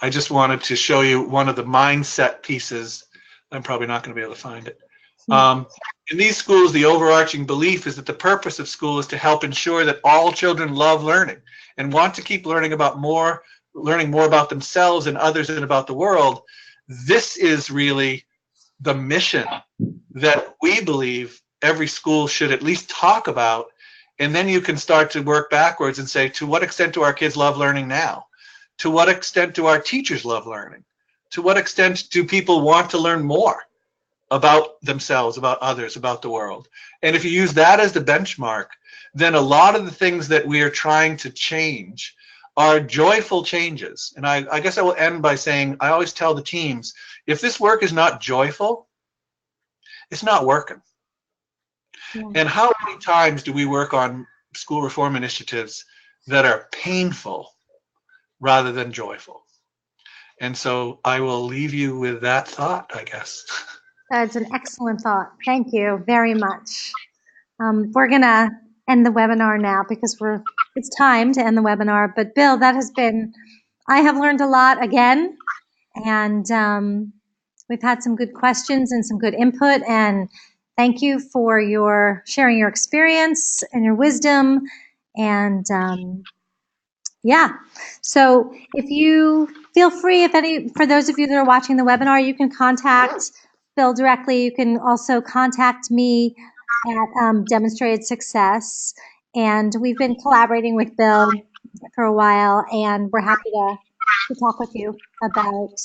I just wanted to show you one of the mindset pieces. I'm probably not going to be able to find it. In these schools, the overarching belief is that the purpose of school is to help ensure that all children love learning and want to keep learning more about themselves and others and about the world. This is really the mission that we believe every school should at least talk about. And then you can start to work backwards and say, to what extent do our kids love learning now? To what extent do our teachers love learning? To what extent do people want to learn more about themselves, about others, about the world? And if you use that as the benchmark, then a lot of the things that we are trying to change are joyful changes. And I guess I will end by saying, I always tell the teams, if this work is not joyful, it's not working. Yeah. And how many times do we work on school reform initiatives that are painful rather than joyful. And so I will leave you with that thought, I guess. That's an excellent thought. Thank you very much. We're going to end the webinar now because it's time to end the webinar. But Bill, I have learned a lot again, and we've had some good questions and some good input. And thank you for sharing your experience and your wisdom. And yeah, so if you feel free, for those of you that are watching the webinar, you can contact Bill directly. You can also contact me at Demonstrated Success. And we've been collaborating with Bill for a while, and we're happy to talk with you about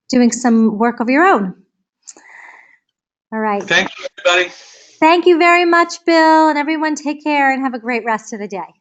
doing some work of your own. All right. Thank you, everybody. Thank you very much, Bill, and everyone take care and have a great rest of the day.